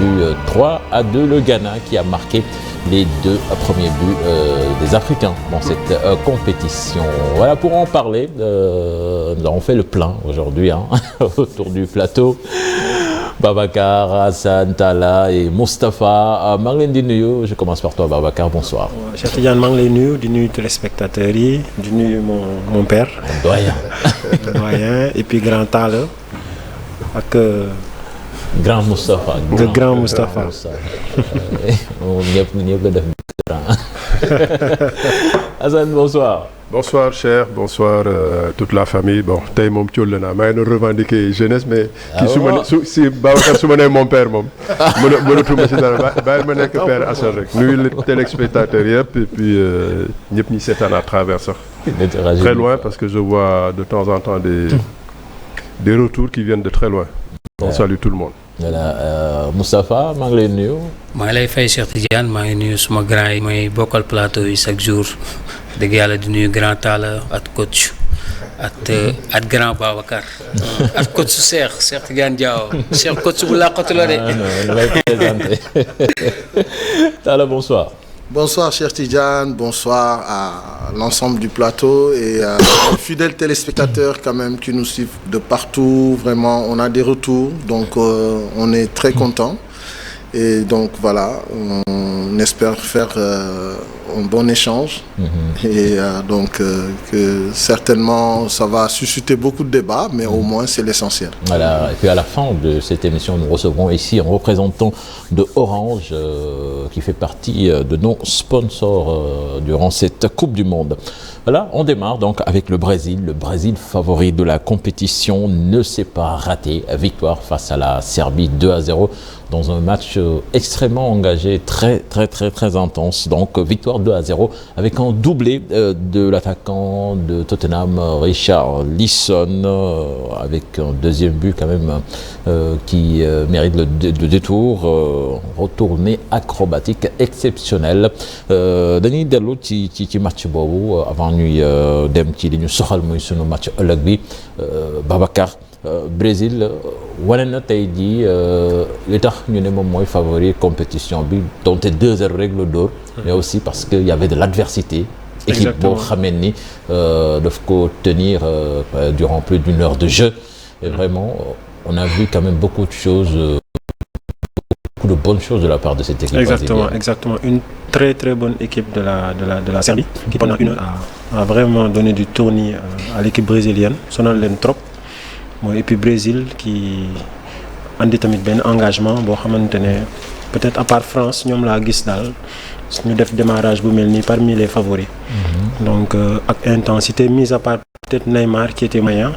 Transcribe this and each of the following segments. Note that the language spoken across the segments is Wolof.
battu 3-2 le Ghana qui a marqué les 2 premiers buts des Africains dans cette compétition. Voilà, pour en parler, nous avons fait le plein aujourd'hui autour du plateau. Babacar, Hassan, Talla et Moustapha. maa ngi leen di nuyu. Je commence par toi, Babacar. Bonsoir. Cheikh Tidiane, maa ngi lay nuyu di nuyu téléspectateurs yi di nuyu mon père. Mon doyen. Doyen et puis grand Talla ak. Grand Moustapha. Grand Moustapha. ñëpp def grand. Hassan, bonsoir. Bonsoir cher, bonsoir toute la famille. Bon tey moom Thiol la naa maa ngi doon revendiquer jeunesse mais. kii si Babacar su ma nee mon père moom. mënatuma si dara bàyyi ma nekk père Assane rek nuyu les téléspectateurs yëpp et puis ñëpp ñi seetaan à travers sax. Très loin parce que je vois de temps en temps des retours qui viennent de très loin. On salue tout le monde. Voilà Moustapha maa ngi lay nuyu. maa ngi lay fay Cheikh Tidiane maa ngi nuyu suma grand yi may bokkal plateau yi chaque jour dëgg yàlla di nuyu grand Talla ak coach ak grand Babacar ak coach Cheikh Tidiane Diaw Cheikh coach bu làqatu la de. non lay présenté. Talla, bonsoir. Bonsoir Cheikh Tidiane, bonsoir à l'ensemble du plateau et aux fidèles téléspectateurs quand même qui nous suivent de partout. Vraiment, on a des retours, donc on est très contents. Et donc voilà, on espère faire un bon échange. Et donc que certainement ça va susciter beaucoup de débats, mais au moins c'est l'essentiel. Voilà, et puis à la fin de cette émission, nous recevrons ici un représentant de Orange qui fait partie de nos sponsors durant cette Coupe du Monde. Voilà, on démarre donc avec le Brésil. Le Brésil, favori de la compétition, ne s'est pas raté. Victoire face à la Serbie 2-0 dans un match extrêmement engagé, très intense. Donc victoire 2-0 avec un doublé de l'attaquant de Tottenham, Richarlison, avec un deuxième but quand même qui mérite le détour, retourné acrobatique exceptionnel. Dañuy dellu ci match boobu avant ñuy dem ci li ñu soxal muy sunu match ëllëg bi. Babacar, Brésil wane na tey jii li tax ñu ne moom mooy favori compétition bi donte 2-0 rek la dóor, mais aussi parce que y avait de l'adversité. Équipe boo xamee ni daf ko tenir durant plus d'une heure de jeu. Et vraiment, on a vu quand même beaucoup de choses, beaucoup de bonnes choses de la part de cette équipe. Exactement. Une très bonne équipe de la Serbie qui pendant une heure a vraiment donné du tournis à l'équipe brésilienne, sonal leen trop. Et puis Brésil qui andi tamit benn engagement boo xamante ne peut-être à part France ñoom laa gis daal ñu def démarrage bu mel nii parmi les favoris. Donc ak intensité mise à part peut-être Neymar qui était moyen.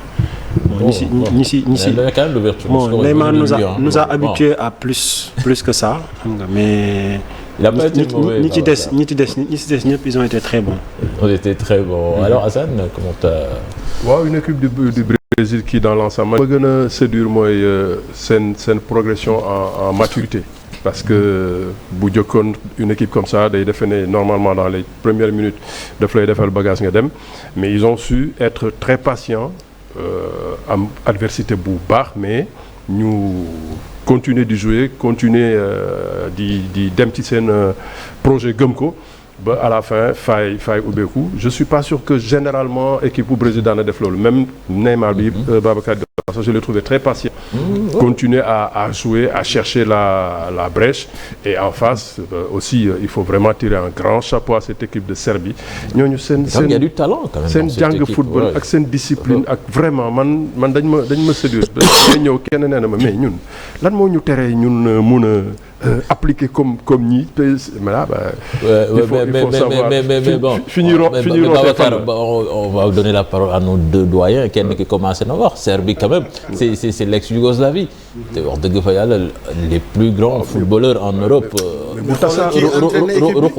Neymar nous a habitués à plus que ça, mais ñi ci des ñëpp ils ont été très bons. Alors Hassan, comment t'as... waaw, une équipe du Brésil qui dans l'ensemble ma gën a séduire mooy seen progression en maturité. Parce que bu jokkoon une équipe comme ça day defe ne normalement dans les premières minutes daf lay defal bagage nga dem, mais ils ont su être très patients, am adversité bu baax, mais ñu continuer di jouer, continuer di dem ci seen projet gëm ko ba à la fin fay ubbeeku. Je suis pas sûr que généralement équipe bu Brésil daana def loolu, même Neymar bi Babacar, je l'ai trouvé très patient, continuer à jouer, à chercher la brèche, et en face aussi il faut vraiment tirer un grand chapeau à cette équipe de Serbie. Ñooñu il y a du talent quand même seen jàng football ak seen discipline ak vraiment man dañ ma séduire. ñëw kenn nee na ma mais ñun lan moo ñu teree ñun mun a appliquer comme ñi voilà il faut savoir mais bon Babacar, on va donner la parole à nos deux doyens. Kenn ki commencé na wax Serbie quand même c'est l'ex-Yougoslavie, te wax dëgg fa yàlla les plus grands footballeurs en Europe.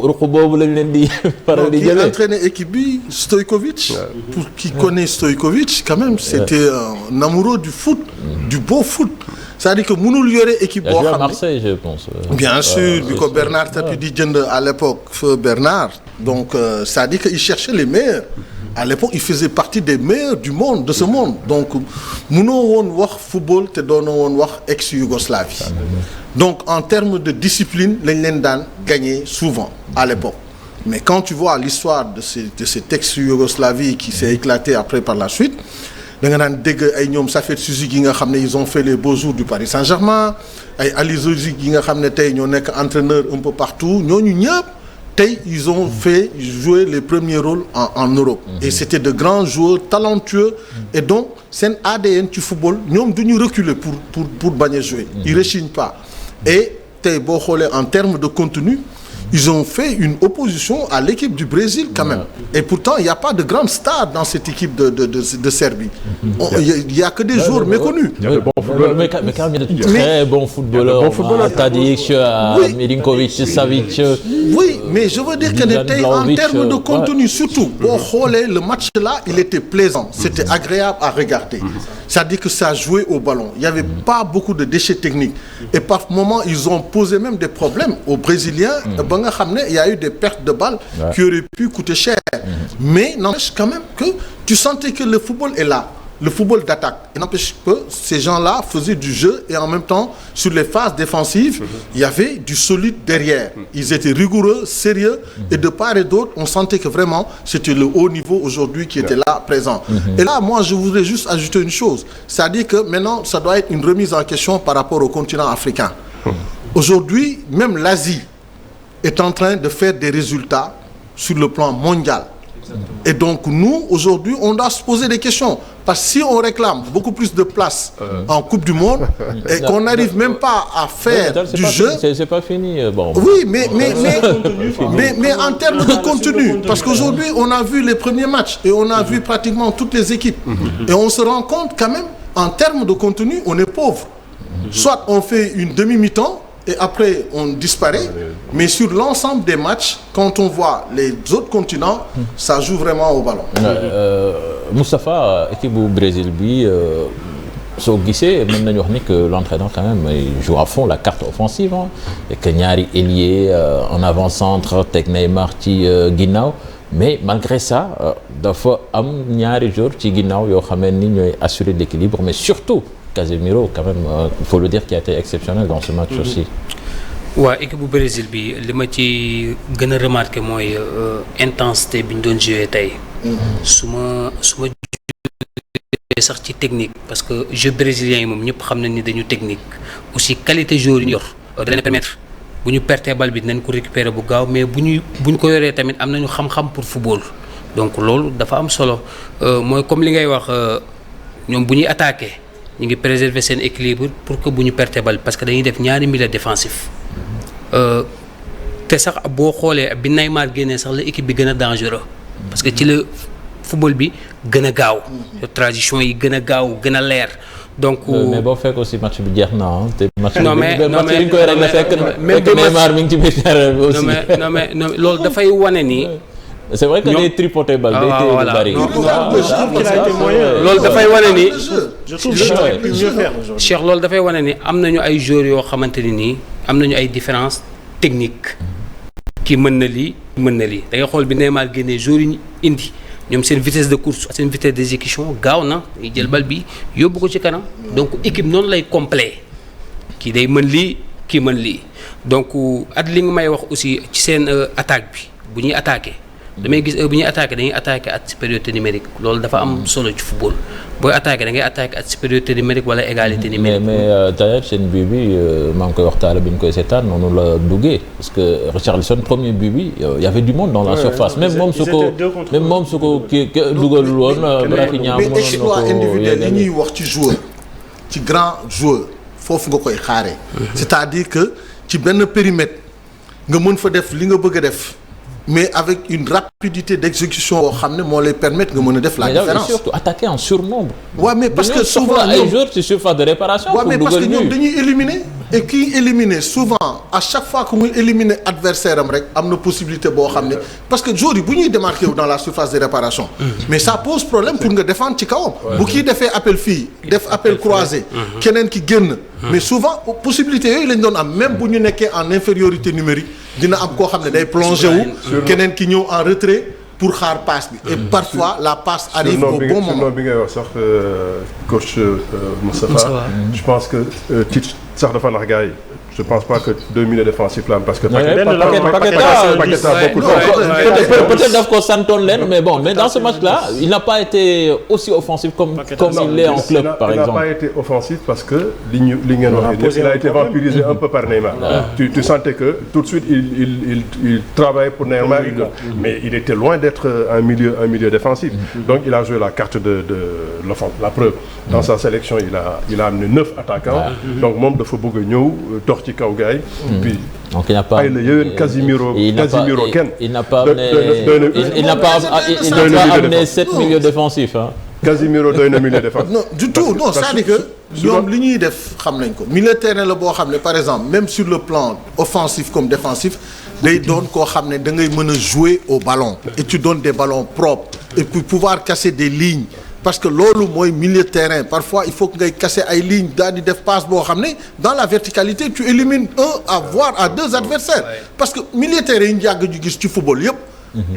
ruq boobu lañ leen di faral di jëlee. Qui entraînait équipe bi Stojkovic. Pour qui connaît Stojkovic quand même, c'était un amoureux du foot, du beau foot. C'est-à-dire que mënul yore équipe boo xam ne. à Marseille, je pense. Bien sûr, bi ko Bernard Tapie di jënd à l'époque, feu Bernard. Donc c'est-à-dire que il cherchait les meilleurs. À l'époque, il faisait partie des meilleurs du monde, de ce monde. Donc, mënoo woon wax football te doonoo woon wax ex-Yougoslavie. Donc, en termes de discipline, lañ leen daan gagner souvent à l'époque. Mais quand tu vois l'histoire de cet ex-Yougoslavie qui s'est éclaté après par la suite, da nga naan dégg ay ñoom Safet Suzuki yi nga xam ne ils ont fait les beaux jours du Paris Saint-Germain ay Ali Zozic yi nga xam ne tey ñoo nekk entraîneur un peu partout ñooñu ñëpp tey ils ont fait jouer les premiers rôles en Europe. Et c'était de grands joueurs talentueux. Et donc seen ADN ci football ñoom du ñu reculer pour bañ a jouer. Ils rechignent pas. Et tey boo xoolee en termes de contenu. Ils ont fait une opposition à l'équipe du Brésil quand même. Et pourtant, il n'y a pas de grande star dans cette équipe de Serbie. Il n'y a que des joueurs méconnus. Il y a de bons footballeurs. Mais quand même, il y a de très bons footballeurs. Tadic, Milinkovic, Savic. Oui, mais je veux dire que en termes de contenu, surtout, le match là, il était plaisant. C'était agréable à regarder. C'est-à-dire que ça jouait au ballon. Il n'y avait pas beaucoup de déchets techniques. Et par moments, ils ont posé même des problèmes aux Brésiliens. Il y a eu des pertes de balles qui auraient pu coûter cher. Mais n'empêche quand même que tu sentais que le football est là. Le football d'attaque. Et n'empêche que ces gens-là faisaient du jeu et en même temps, sur les phases défensives, il y avait du solide derrière. Ils étaient rigoureux, sérieux et de part et d'autre, on sentait que vraiment, c'était le haut niveau aujourd'hui qui était là, présent. Et là, moi, je voudrais juste ajouter une chose. C'est-à-dire que maintenant, ça doit être une remise en question par rapport au continent africain. Aujourd'hui, même l'Asie est en train de faire des résultats sur le plan mondial. Et donc nous, aujourd'hui, on doit se poser des questions. Parce que si on réclame beaucoup plus de place en Coupe du Monde et qu'on n'arrive même pas à faire du jeu... C'est pas fini. Bon. Oui, mais en termes de contenu, parce qu'aujourd'hui, on a vu les premiers matchs et on a vu pratiquement toutes les équipes. Et on se rend compte quand même, en termes de contenu, on est pauvre. Soit on fait une demi-mi-temps, et après on disparaît, mais sur l'ensemble des matchs, quand on voit les autres continents, ça joue vraiment au ballon. Moustapha, équipe du Brésil bi soo gisee mën nañu wax ni que l'entraîneur quand même il joue à fond la carte offensive et que ñaari ailier en avant-centre teg Neymar ci ginnaaw, mais malgré ça dafa am ñaari joueurs ci ginnaaw yoo xam ni ñooy assurer l'équilibre, mais surtout Casemiro, quand même, il faut le dire, qui a été exceptionnel dans ce match aussi. Ouais, équipe du Brésil bi li ma ci gën a remarqué mooy intensité bi ñu doon joué tey. su ma jógee sax ci technique parce que jeu brésilien yi moom ñëpp xam nañ ni dañu technique aussi qualité joueur yi ñu yor da leen permettre bu ñu pertee bal bi dinañ ko récupérer bu gaaw mais bu ñu ko yoree tamit am nañu xam-xam pour football donc loolu dafa am solo mooy comme li ngay wax ñoom bu ñuy attaqué. ñu ngi préserver seen équilibre pour que bu ñu perte bal parce que dañuy def ñaari milieu défensif te sax boo xoolee bi Neymar génnee sax la équipe bi gën a dangereux parce que ci la football bi gën a gaaw transition yi gën a gaaw gën a leer donc. mais boo fekk aussi match bi jeex na te match bi non mais koy rek na fekk Neymar mi ngi ci biir terrain bi aussi. non mais loolu dafay wane ni. C'est vrai que day tripoter bal day téye lu bari. loolu dafay wane ni. Cheikh loolu dafay wane ni am nañu ay joueurs yoo xamante ni nii am nañu ay différences techniques kii mën na lii da ngay xool bi Neymar génnee joueurs yi ñu indi ñoom seen vitesse de course seen vitesse d'exécution gaaw na ñu jël bal bi yóbbu ko ci kanam donc équipe noonu lay complet kii day mën lii kii mën lii donc at li nga may wax aussi ci seen attaque bi bu ñuy attaqué. damay gis bu ñuy attaqué dañuy attaqué at supériorité numérique loolu dafa am solo ci football booy attaqué da ngay attaqué at supériorité numérique wala égalité numérique. mais d'ailleurs seen but bi maa ngi koy waxtaanee bi ñu koy seetaan noonu la duggee parce que Richarlison premier but bi y avait du monde dans la surface. même moom su ko kii dugalul woon. Rafinha mais exploit individuel yi ñuy wax ci joueur ci grand joueur foofu nga koy xaaree. c'est-à-dire que ci benn périmètre nga mën fa def li nga bëgg a def. mais avec une rapidité d'exécution boo xam ne moo lay permettre nga mën a def la différence. mais surtout attaquer en surnombre. waaw mais parce que souvent ay joueurs ci surface de réparation. waaw mais parce que ñoom dañuy éliminer et kii éliminer souvent à chaque fois que muy éliminer adversaire am rek am na possibilité boo xam ne parce que joueurs yi bu ñuy démarqué wu dans la surface de réparation. mais ça pose problème pour nga défendre ci kawam. bu kii defee appel fii def appel croisé. keneen ki génn. mais souvent possibilité yooyu lañ doon am même bu ñu nekkee en infériorité numérique. dina am koo xam ne day plongé wu keneen ki ñëw en retrait pour xaar passe bi. Et parfois la passe arrive au bon moment. surnom bi ngay wax sax coach Moustapha. Je pense que Tite sax dafa nax gars yi. Je pense pas que 2 milieux défensifs là parce que Paqueta peut-être daf ko santoon leen mais bon mais dans ce match-là il n'a pas été aussi offensif comme il l'est en club par exemple. Il n'a pas été offensif parce que li ngeen wax il a été vampirisé un peu par Neymar. Tu sentais que tout de suite il travaillait pour Neymar mais il était loin d'être un milieu défensif. Donc il a joué la carte de l'offense. La preuve dans sa sélection il a amené 9 attaquants. Donc moom dafa bëgg a ñëw dox ci kaw gars yi. Puis donc il n'a pas Casimiro kenn. Il n'a pas amené 7 milieux défensifs hein. Casimiro doy na milieu défensif. Non du tout non c'est-à-dire que ñoom li ñuy def xam nañ ko milieu terrain la boo xam ne par exemple même sur le plan offensif comme défensif day doon koo xam ne da ngay mën a jouer au ballon et tu donnes des ballons propres et puis pouvoir casser des lignes. Parce que loolu mooy milieu de terrain parfois il faut que ngay casser ay lignes daal di def passe boo xam ne dans la verticalité tu élimines voire à 2 adversaires parce que milieu de terrain yi ñu yàgg ju gis ci football yëpp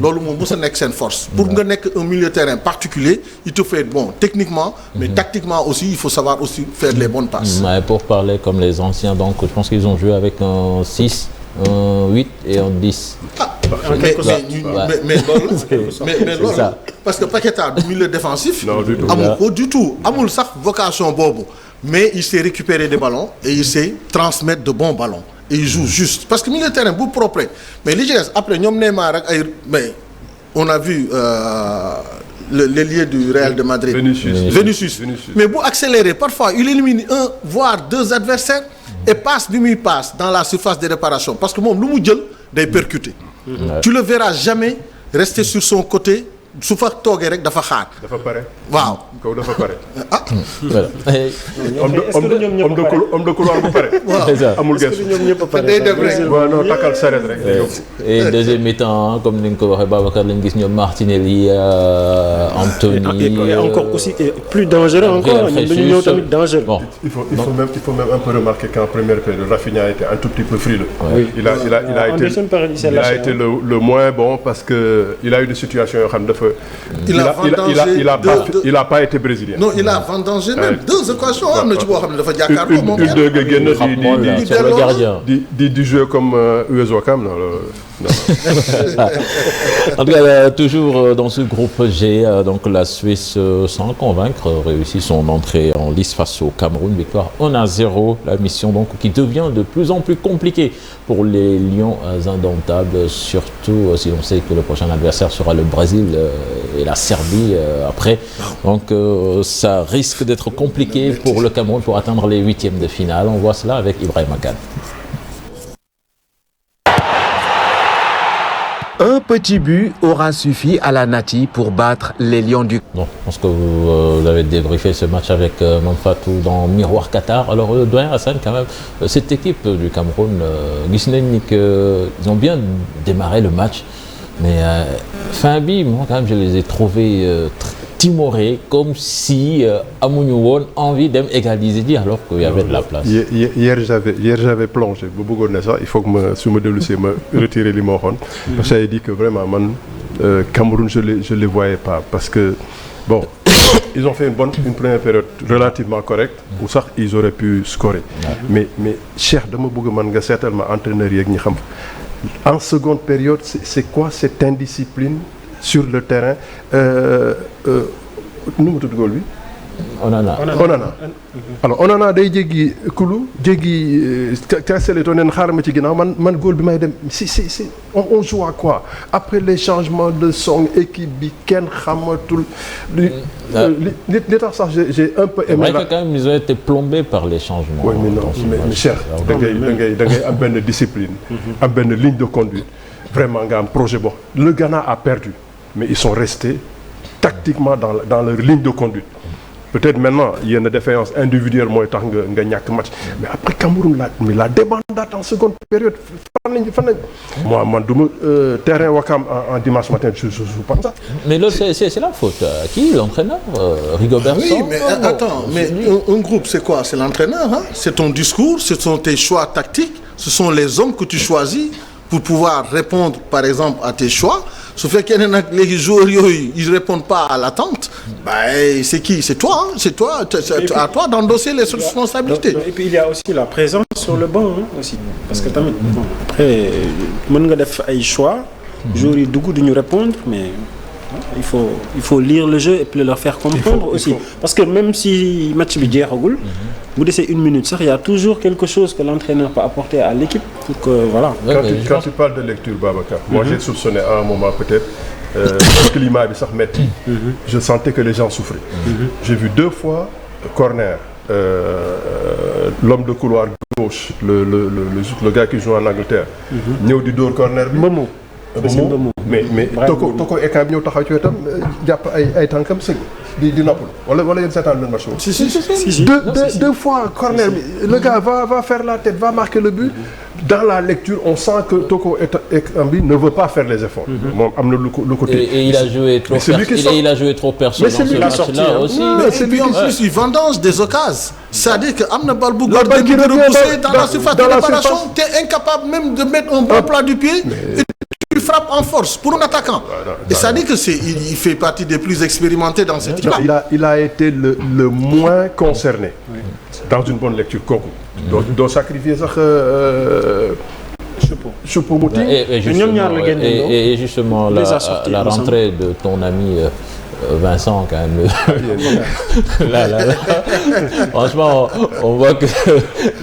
loolu moom mës a nekk seen force pour nga nekk un milieu de terrain particulier il te fait bon techniquement mais tactiquement aussi il faut savoir aussi faire les bonnes passes. Pour parler comme les anciens donc je pense qu'ils ont joué avec un 6 un 8 et un 10. Mais loolu parce que Paqueta du milieu défensif. Non du tout amul ko du tout amul sax vocation boobu mais il sait récupérer des ballons et il sait transmettre de bons ballons et il joue juste parce que milieu de terrain bu propre mais li ci des après ñoom Neymar ak ay mais on a vu l'ailier du Real de Madrid. Vinicius. Mais bu accélérer parfois il élimine 1 voire 2 adversaires et passe bi muy passe dans la surface de réparation parce que moom lu mu jël day percuter. Tu le verras jamais rester sur son côté su fa toogee rek dafa xaar. dafa pare. waaw kaw dafa pare. homme de couloir bu pare. amul gëstu ñoom ñëpp a pare. day dem rek. waaw non takkal saret rek. et deuxième mi-temps comme ni nga ko waxee Babacar lañ gis ñoom Martinelli Anthony. et encore aussi plus dangereux encore ñoom dañu ñëw tamit dangereux. Bon. Il faut même un peu remarquer qu'en première période Rafinha était un tout petit peu frileux. Oui. Il a été le moins bon parce que il a eu des situations yoo xam ne dafa. Il a pas été brésilien. Non, il a vendangé même 2 occasions am na ci boo xam ne dafa jàkkaarloo moom. Une de génn sur le gardien. di jouer comme US Ouakam non. En tout cas, toujours dans ce groupe G, donc la Suisse, sans convaincre, réussit son entrée en lice face au Cameroun. Victoire 1-0. La mission donc qui devient de plus en plus compliquée pour les Lions indomptables, surtout si on sait que le prochain adversaire sera le Brésil et la Serbie après. Donc ça risque d'être compliqué pour le Cameroun pour atteindre les 8e de finale. On voit cela avec Ibrahima Kane. Un petit but aura suffi à la Nati pour battre les Lions du... Bon, je pense que vous avez débriefé ce match avec Mamfatou dans Miroir Qatar. Alors, le doyen Hassan, quand même, cette équipe du Cameroun, ils ont bien démarré le match, mais fin bi, moi, quand même, je les ai trouvés timorés, comme si amuñu woon envie dem égaliser alors qu'il y avait de la place. Hier j'avais plongé ba bëggoon ne sax il faut que su ma dellusee ma retirer li ma waxoon. Parce que j'ai dit que vraiment man Cameroun je les voyais pas parce que bon ils ont fait une première période relativement correcte où sax ils auraient pu scorer. Mais Cheikh dama bëgg man nga seetal ma entraîneur yeeg ñi xam en seconde période c'est quoi cette indiscipline sur le terrain nu mu tudd góol bi. Onana. Alors Onana day jéggi kulu jéggi Castelletto neen xaaral ma ci ginnaaw man góol bi may dem si on joue à quoi après les changements de son équipe bi kenn xamatul. li tax sax j'ai un peu aimé. C'est vrai que quand même ils ont été plombés par les changements. Oui mais non mais Cheikh da ngay am benn discipline. am benn ligne de conduite. Vraiment nga am projet boo le Ghana a perdu mais ils sont restés tactiquement dans leur ligne de conduite. Peut-être maintenant il y a une défaillance individuelle mooy tax nga ñàkk match mais après Cameroun la débandade en seconde période fan lañ man du ma terrain Ouakam en dimanche matin je joue pas ça. Mais là c'est la faute qui l'entraîneur Rigobert. Oui mais attends mais un groupe c'est quoi? C'est l'entraîneur hein? C'est ton discours, ce sont tes choix tactiques, ce sont les hommes que tu choisis pour pouvoir répondre par exemple à tes choix. su fekkee ne nag léegi joueurs yooyu ils répondent pas à l'attente c'est qui c'est toi hein? C'est à toi d'endosser les responsabilités. Et puis il y a aussi la présence sur le banc aussi parce que tamit bon après mën nga def ay choix joueurs yi dugg duñu répondre mais il faut lire le jeu et puis leur faire comprendre aussi parce que même si match bi jeexagul bu desee 1 minute sax il y a toujours quelque chose que l'entraîneur peut apporter à l'équipe pour que voilà. Quand tu parles de lecture Babacar, moi j'ai soupçonné à un moment peut-être climat bi sax metti. Je sentais que les gens souffraient. J'ai vu 2 fois corner l'homme de couloir gauche le gars qui joue en Angleterre ñëw di dóor corner bi mais Toko Ekambi ñëw taxaw ci wetam jàpp ay tànkam sëñ di noppalu wala yéen seetaan leen match si deux fois corner bi le gars va faire la tête va marquer le but. Dans la lecture on sent que Toko Ekambi ne veut pas faire les efforts. moom am na lu ko et il a joué trop personnel dans ce match-là aussi. Et puis en plus il vendange des occasions. C'est-à-dire que am na bal bu gardé qui repoussé dans la surface de réparation t'es incapable même de mettre un bon plat du pied. Tu frappes en force pour un attaquant. Et ça dit que il fait partie des plus expérimentés dans cette équipe. Il a été le moins concerné dans une bonne lecture kooku. doo sacrifier sax Choupo-Moting. Et justement la rentrée de ton ami Vincent quand même. Là. Franchement, on voit que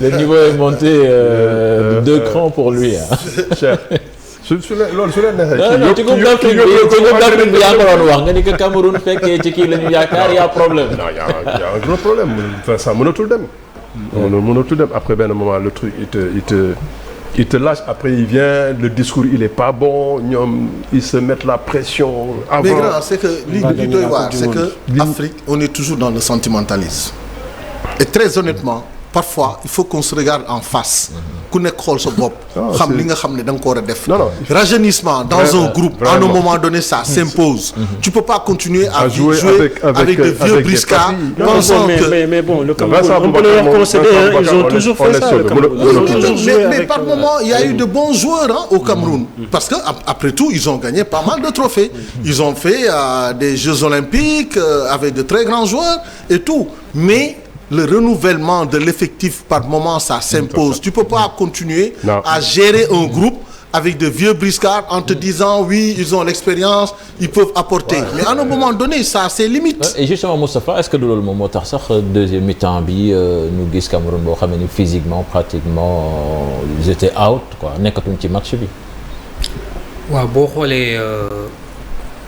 le niveau est monté de 2 crans pour lui. Cher. loolu su leen neexee. non ci Coupe d'Afrique bi yaa ko doon wax nga ni que Cameroun fekkee ci kii la ñu yaakaar y a problème. non y a un gros problème Vincent mënatul dem. mënatul dem après benn moment le truc il te lâche après il vient le discours il est pas bon ñoom ils se mettent la pression. avant mais grand c'est que li doy waar c'est que Afrique on est toujours dans le sentimentalisme et très honnêtement parfois il faut qu'on se regarde en face. ku nekk xool sa bopp. xam li nga xam ne da nga ko war a def. rajeunissement dans un groupe. à un moment donné ça s'impose. Tu peux pas continuer à jouer avec de vieux briscards. pensant que mais bon le Cameroun on peut leur concéder ils ont toujours fait ça le Cameroun. mais par moment il y a eu de bons joueurs au Cameroun. parce que après tout ils ont gagné pas mal de trophées. Ils ont fait des Jeux olympiques avec de très grands joueurs et tout mais. Le renouvellement de l'effectif par moment ça s'impose. Tu peux pas continuer à gérer un groupe avec de vieux briscards en te disant oui ils ont l'expérience ils peuvent apporter mais à un moment donné ça a ses limites. Et justement Moustapha est-ce que de loolu moom moo tax sax deuxième mi-temps bi ñu gis Cameroun boo xam ne physiquement pratiquement ils étaient out quoi nekkatuñ ci match bi. waaw boo xoolee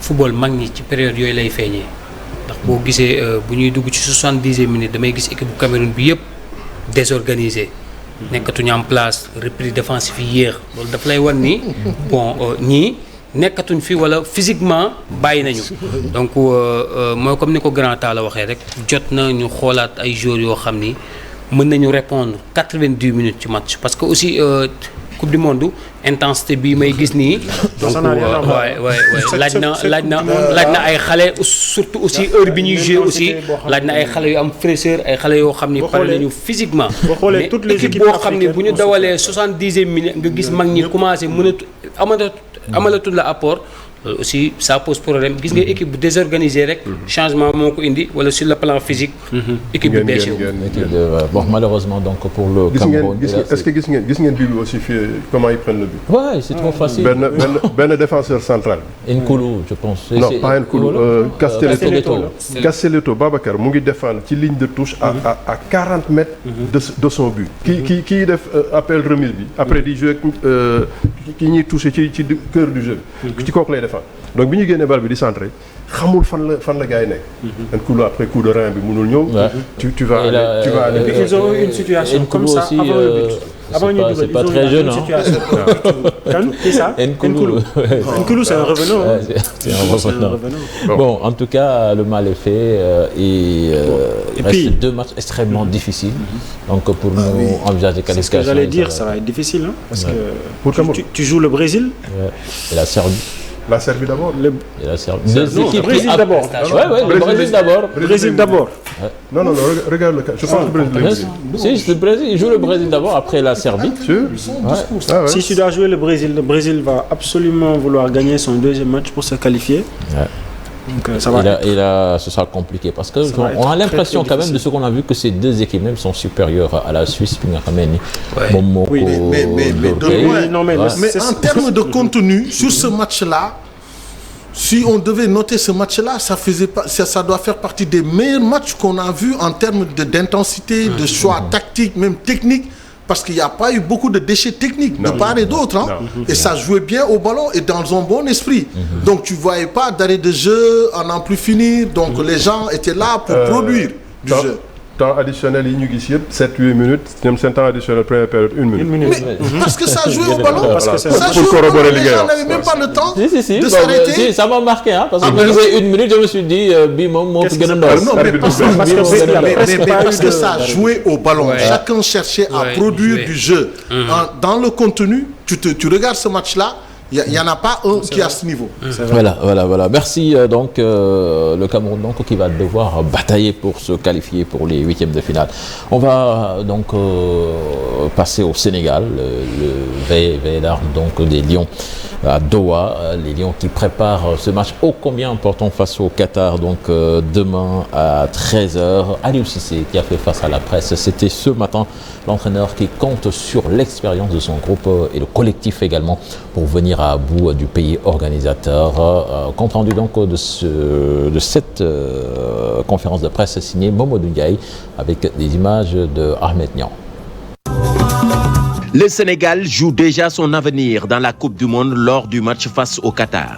football mag ñi ci période yooyu lay feeñee. ndax boo gisee bu ñuy dugg ci 70e minute damay gis équipe bu Cameroun bi yëpp désorganisé nekkatuñu en place repli défensif yi yéex loolu daf lay wan ni bon ñii nekkatuñ fi wala physiquement bàyyi nañu donc mooy comme ni ko grand Talla waxee rek jot na ñu xoolaat ay joueurs yoo xam ni mën nañu répondre 90 minutes ci match parce que aussi Coupe du monde intensité bi may gis nii. donc laaj na ay xale surtout aussi heure bi ñuy jouer aussi laaj na ay xale yu am fraîcheur ay xale yoo xam ni pare nañu physiquement. mais équipe boo xam ni bu ñu dawalee 70e minute nga gis mag ñi commencé amalatul la apport. loolu aussi ça pose problème gis nga équipe bu désorganisée rek. changement moo ko indi wala sur le plan physique. équipe bi déchets bon malheureusement donc pour le Cameroun. est-ce que gis ngeen bii aussi fii comment ils prennent le but. ouais c'est trop facile. benn défenseur central. Nkoulou je pense. non pas Nkoulou Castelletto Babacar mu ngi défendre ci ligne de touche à 40 mètres. de son but. kii def appel remise bi après di jouer ki ñuy touché ci cœur du jeu. ci kooku lay def. donc bi ñu génnee bal bi di centré xamul fan la gars yi nekk. Nkoulou après coup de rein bi mënul ñëw. tu vas aller. Et puis ils ont eu une situation comme ça aussi, avant le but. Avant ñu dugal c'est pas très jeune kan c'est ça. Nkoulou c'est un revenant. C'est un revenant. Bon en tout cas le mal est fait et reste 2 matchs extrêmement difficiles. Donc pour nous envisager qualification. C'est ce que j'allais dire ça va être difficile parce que tu joues le Brésil. Et la Serbie. La Serbie d'abord. Et la Serbie. Brésil d'abord. Ouais, le Brésil d'abord. Brésil d'abord. Non, regarde le cas. Je pense que le Brésil. Si, le Brésil, il joue le Brésil d'abord, après la Serbie. Sûr? Ouais. Si tu dois jouer le Brésil va absolument vouloir gagner son deuxième match pour se qualifier. Ouais. Donc ça va. Ce sera compliqué parce que on a l'impression quand même de ce qu'on a vu que ces deux équipes même sont supérieures à la Suisse. Oui, mais en termes de contenu, sur ce match-là, si on devait noter ce match-là, ça doit faire partie des meilleurs matchs qu'on a vus en termes d'intensité, de choix tactique, même technique. Parce qu'il n'y a pas eu beaucoup de déchets techniques de part et d'autre. Et ça jouait bien au ballon et dans un bon esprit. Donc tu ne voyais pas d'arrêt de jeu à n'en plus finir. Donc les gens étaient là pour produire du jeu. Temps additionnel, il y a 7-8 minutes. C'est temps additionnel, première période, 1 minute. Mais parce que ça jouait au ballon. Ça jouait pour corroborer les gars. On n'avait même pas le temps de s'arrêter. s'arrêter. Ça m'a marqué, parce que quand j'ai 1 minute, je me suis dit, parce que ça jouait au ballon. Chacun cherchait à produire du jeu. Dans le contenu, tu regardes ce match-là, il n'y en a pas un qui est à ce niveau. Voilà. Merci donc le Cameroun donc, qui va devoir batailler pour se qualifier pour les huitièmes de finale. On va donc passer au Sénégal, le veille d'armes donc des Lions à Doha, les Lions qui préparent ce match ô combien important face au Qatar donc demain à 13h. Aliou Cissé qui a fait face à la presse, c'était ce matin l'entraîneur qui compte sur l'expérience de son groupe et le collectif également pour venir à bout du pays organisateur. Compte rendu donc de cette conférence de presse signée Mamadou Ndiaye avec des images de Ahmed Niang. Le Sénégal joue déjà son avenir dans la Coupe du Monde lors du match face au Qatar.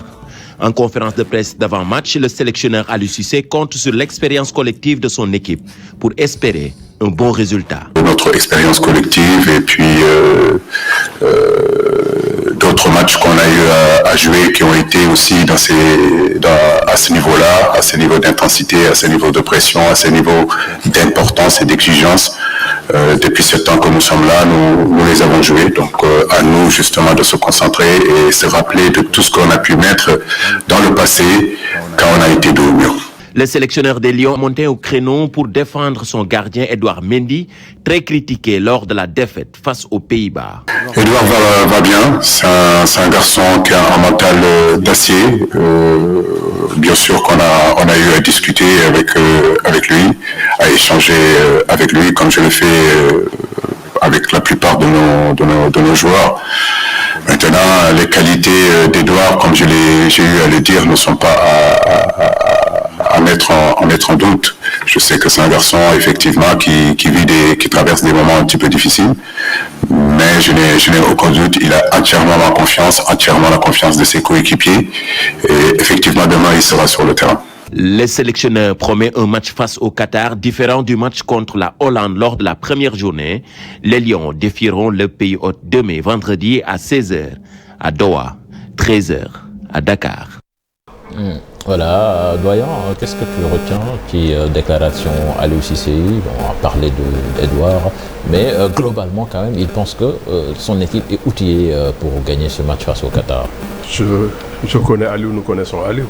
En conférence de presse d'avant-match, le sélectionneur Aliou Cissé compte sur l'expérience collective de son équipe pour espérer un bon résultat. Notre expérience collective et puis d'autres matchs qu'on a eu à jouer qui ont été aussi à ce niveau-là, à ce niveau d'intensité, à ce niveau de pression, à ce niveau d'importance et d'exigence. Depuis ce temps que nous sommes là, nous les avons joués. Donc à nous justement de se concentrer et se rappeler de tout ce qu'on a pu mettre dans le passé quand on a été dos au mur. Le sélectionneur des Lions montait au créneau pour défendre son gardien Edouard Mendy, très critiqué lors de la défaite face aux Pays-Bas. Edouard va bien, c'est un garçon qui a un mental d'acier. Bien sûr qu'on a eu à discuter avec lui, à échanger avec lui comme je le fais avec la plupart de nos joueurs. Maintenant, les qualités d'Edouard, comme j'ai eu à le dire, ne sont pas à mettre en doute. Je sais que c'est un garçon effectivement qui traverse des moments un petit peu difficiles, mais je n'ai aucun doute, il a entièrement la confiance de ses coéquipiers et effectivement demain il sera sur le terrain. Le sélectionneur promet un match face au Qatar différent du match contre la Hollande lors de la première journée. Les Lions défieront le pays hôte demain vendredi à 16h à Doha, 13h à Dakar. Voilà, Doyen, qu'est-ce que tu retiens qui déclaration Aliou Cissé, on a parlé d'Edouard, mais globalement quand même, il pense que son équipe est outillée pour gagner ce match face au Qatar. Je connais Aliou, nous connaissons Aliou.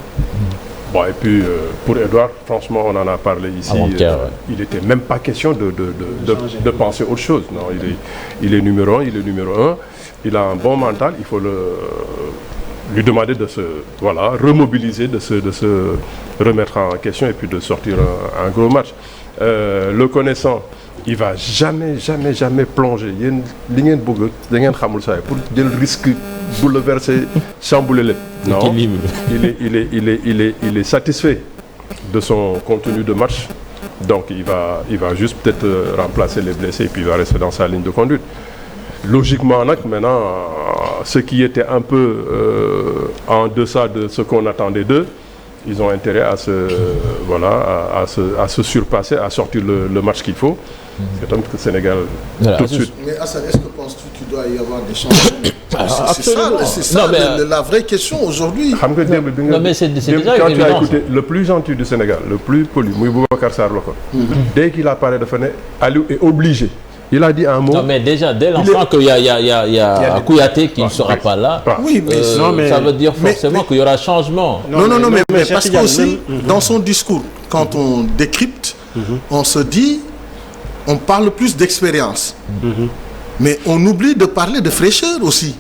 Bon, et puis pour Edouard, franchement, on en a parlé ici. Il n'était même pas question de penser autre chose. Non, il est numéro 1, il a un bon mental, il faut lui demander de se remobiliser, de se remettre en question et puis de sortir un gros match. Le connaissant, il va jamais plonger. Il y a pour le risque bouleverser, chambouler les. Non, il est satisfait de son contenu de match. Donc il va juste peut-être remplacer les blessés et puis il va rester dans sa ligne de conduite. Logiquement, maintenant, ceux qui étaient un peu en deçà de ce qu'on attendait d'eux, ils ont intérêt à se surpasser, à sortir le match qu'il faut. C'est comme que le Sénégal, tout de suite. Mais Hassan, est-ce que penses-tu qu'il doit y avoir des changements? C'est ça la vraie question aujourd'hui. Non, mais c'est déjà quand une tu as évidence. écouté le plus gentil du Sénégal, le plus poli, Boubacar Sarr, dès qu'il apparaît de Fenêtre, Aliou est obligé. Il a dit un mot. Non, mais déjà, dès l'instant qu'il y a Kouyaté qui ne sera pas là, oui, mais ça veut dire forcément qu'il y aura changement. Non, mais parce que aussi, dans son discours, quand on décrypte, on se dit, on parle plus d'expérience. Mais on oublie de parler de fraîcheur aussi.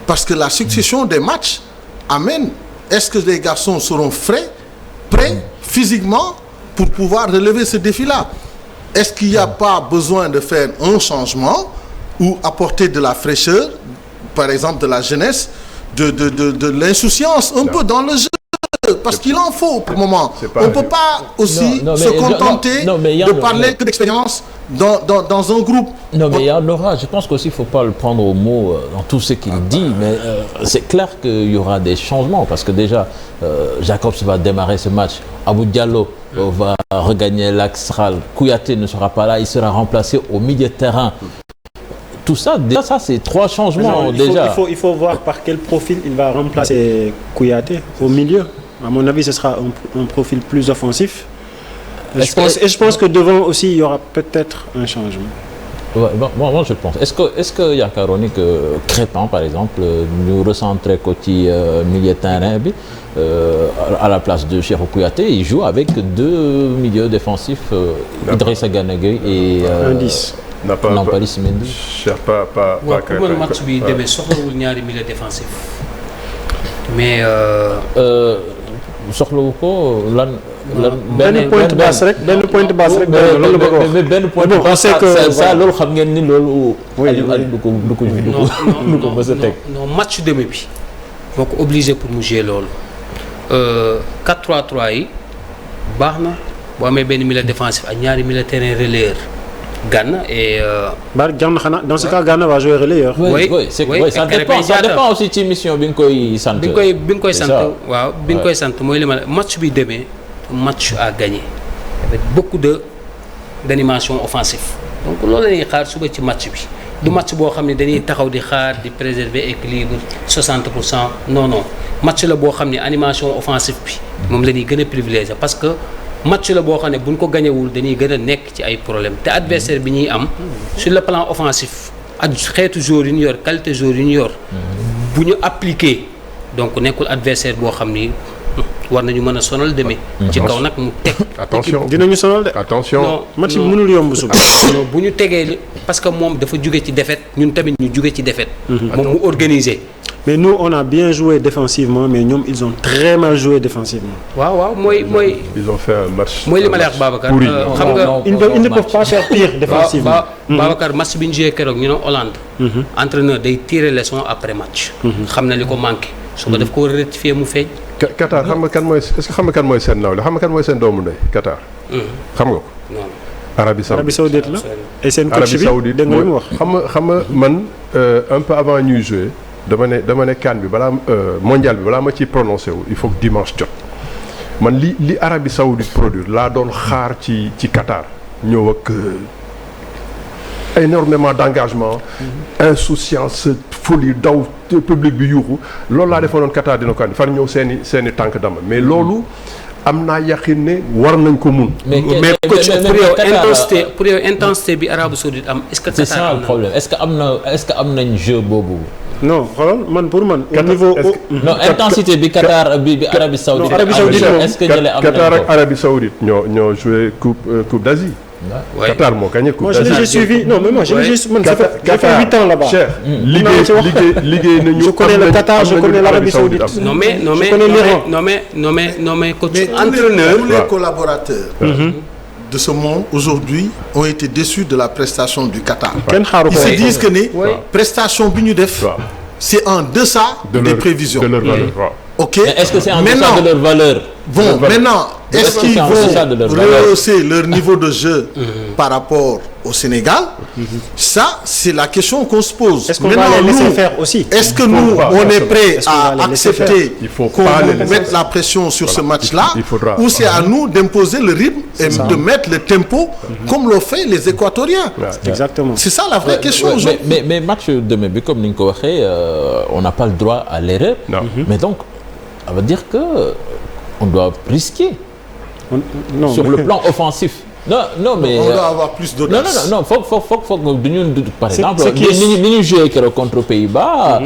Parce que la succession des matchs amène, est-ce que les garçons seront frais, prêts, physiquement, pour pouvoir relever ce défi-là? Est-ce qu'il n'y a pas besoin de faire un changement ou apporter de la fraîcheur, par exemple de la jeunesse, de l'insouciance un peu dans le jeu? Parce qu'il en faut pour le moment. On ne peut pas aussi se contenter de parler que d'expérience dans un groupe. Non, mais il y a Laura, je pense qu'aussi il ne faut pas le prendre au mot dans tout ce qu'il dit, mais c'est clair qu'il y aura des changements parce que déjà, Jacobs va démarrer ce match, Abou Diallo va regagner l'axe, Kouyaté ne sera pas là, il sera remplacé au milieu de terrain. Tout ça, déjà, ça c'est 3 changements déjà. Il faut voir par quel profil il va remplacer Kouyaté au milieu. À mon avis, ce sera un profil plus offensif. Je pense que devant aussi, il y aura peut-être un changement. Ouais, moi je pense. Est-ce que Yakaroni que Crépin par exemple nous recentrer côté milieu de terrain à la place de Cheikhou Kouyaté, il joue avec 2 milieux défensifs, Idrissa Gana Gueye et un 10. Nampalys Mendy. Pour le match bi demee soxlawul ñaari milieu défensif mais soxlawu ko lan benn point basse rek mais benn point basse ça loolu xam ngeen ni loolu Aliou du ko mës a teg. non match demi bi moo ko obligé pour mu jouer loolu 4-3-3 yi baax na boo amee benn milieu défensif ak ñaari milieu terrain relayeur Gana et dans ce cas Gana va jouer relayeur. Oui, ça dépend aussi ci mission bi nga koy sant. bi nga koy sant waaw bi nga koy sant mooy li ma match bi demee match à gagner avec beaucoup d'animation offensive donc loolu la ñuy xaar suba ci match bi du match boo xam ne dañuy taxaw di xaar di préserver équilibre 60% non match la boo xam ne animation offensive bi moom la ñuy gën a privilégié parce que match la boo xam ne bu ñu ko gañewul dañuy gën a nekk ci ay problèmes te adversaire bi ñuy am sur le plan offensif ak xeetu joueur yu ñu yor qualité joueur yu ñu yor bu ñu appliqué donc nekkul adversaire boo xam ni war nañu mën a sonal demee ci kaw nag mu teg attention dinañu sonal de attention match bi mënul yomb suba non bu ñu tegee parce que moom dafa jóge ci défaite ñun tamit ñu jóge ci défaite moom mu organisé. Mais nous, on a bien joué défensivement, mais nous, ils ont très mal joué défensivement. Waaw, ils ont fait un match. Moi, li ma lay wax Babacar. Ils ne peuvent pas faire pire défensivement. Babacar, match bi ñu joué keroog ñu ne Hollande. Entraîneur day tirer leçon après match. xam na li ko manqué. su ko def ko rectifier mu feeñ. Qatar xam nga kan mooy est-ce que xam nga kan mooy seen nawle xam nga kan mooy seen doomu ndey Qatar. xam nga ko. non. Arabie Saoudite la. et seen coach bi dégg nga li mu wax. xam nga man un peu avant ñuy jouer. dama ne CAN bi balaa mondial bi balaa ma ciy prononcé wu il faut que dimanche jot man li Arabie Saoudite produire laa doon xaar ci Qatar ñëw ak énormément d'engagement insouciance folie daw public bi yuuxu loolu laa defoon Qatar dina ko andi far ñëw seeni tànk dama mais loolu am naa yaqin ne war nañ ko mun. mais coach pour yow intensité bi Arabie Saoudite am est-ce que c'est ça le problème est-ce que am nañ jeu boobu. non xoolal pour man. au niveau non intensité bi Qatar bi Arabie Saoudite. est-ce que jëlee am nañ ko Qatar ak Arabie Saoudite ñoo joué coupe d'Asie. Ouais. Qatar moo gagné coupe d'Asie. Moi j'ai suivi non mais moi j'ai man ça fait 8 ans là-bas. cher liggéey nañu. Je connais le Qatar, je connais l'Arabie Saoudite. Non mais coach entraîneur tous les collaborateurs de ce monde aujourd'hui ont été déçus de la prestation du Qatar. Ils se disent que les prestations bi ñu def c'est en deçà des prévisions. De leur valeur. OK. Mais est-ce que c'est en deçà de leur valeur? Bon, maintenant, est-ce qu'ils vont rehausser leur niveau de jeu par rapport au Sénégal? Ça, c'est la question qu'on se pose. Est-ce qu'on va les laisser faire aussi? Est-ce que nous, on est prêt à accepter qu'on nous mette la pression sur ce match-là? Ou c'est à nous d'imposer le rythme et de mettre le tempo comme l'ont fait les Équatoriens? Exactement. C'est ça la vraie question aujourd'hui. Mais match demain, comme ni nga ko waxee, on n'a pas le droit à l'erreur. Mais donc, ça veut dire que on doit risquer sur le plan offensif. Non, mais on doit avoir plus d'audace. Non, faut par exemple, ni jouer contre Pays-Bas,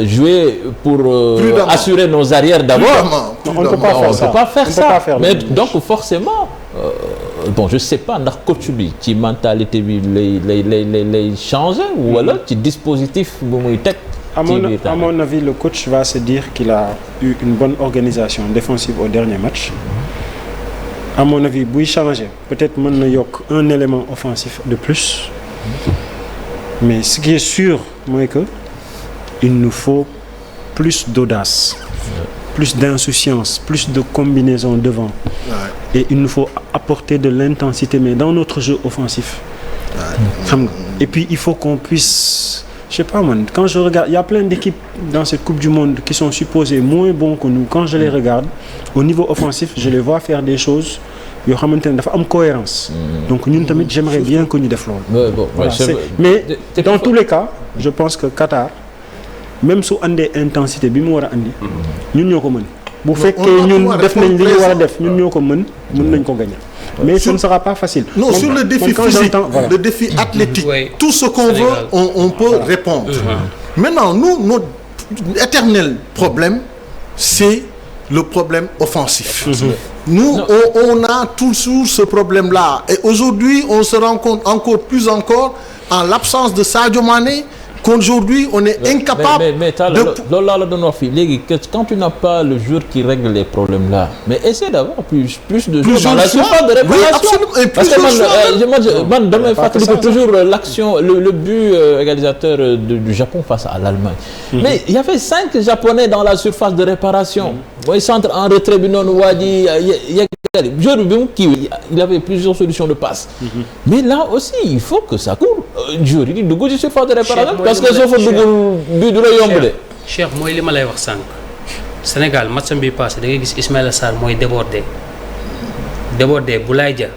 jouer pour assurer nos arrières d'abord. On ne peut pas faire ça. Mais donc forcément, bon je sais pas ndax coach bi ci mentalité bi lay changer wala ci dispositif bu muy teg. À mon avis, le coach va se dire qu'il a eu une bonne organisation défensive au dernier match. À mon avis, buy changer peut-être mën na yokk un élément offensif de plus. Mais ce qui est sûr mooy que il nous faut plus d'audace, plus d'insouciance, plus de combinaison devant. Et il nous faut apporter de l'intensité mais dans notre jeu offensif. Xam nga. Et puis il faut qu'on puisse, je sais pas man, quand je regarde, il y a plein d'équipes dans cette Coupe du Monde qui sont supposées moins bons que nous. Quand je les regarde, au niveau offensif, je les vois faire des choses yoo xamante ne dafa am cohérence. Donc ñun tamit j'aimerais bien que ñu def loolu. Voilà, mais dans tous les cas, je pense que Qatar, même su andee intensité bi mu war a andi, ñun ñoo ko mën. Bu fekkee ñun def nañ li ñu war a def, ñun ñoo ko mën nañ ko gagner. Mais ce ne sera pas facile. Non, sur le défi physique, voilà. Le défi athlétique, tout ce qu'on veut, on peut répondre. Maintenant, nous, notre éternel problème, c'est le problème offensif. Nous, on a toujours ce problème-là. Et aujourd'hui, on se rend compte encore en l'absence de Sadio Mané, qu'aujourd'hui, on est incapable quand tu n'as pas le joueur qui règle les problèmes là, mais essaie d'avoir plus de joueurs dans la surface de réparation. Oui, absolument. Et parce que toujours l'action, le but égalisateur du Japon face à l'Allemagne. Mais il y avait 5 Japonais dans la surface de réparation. Ils centre en retrait bi noonu waa ji joueur bi mu kii il avait plusieurs solutions de passe. Mais là aussi il faut que ça court. Joueur yi di dugg ci surface de réparation parce que soo fa duggul bi du la yomb de. Cheikh mooy li ma lay wax sànq Sénégal match bi passé da ngay gis Ismaïla Sarr mooy débordé Boulaye Dia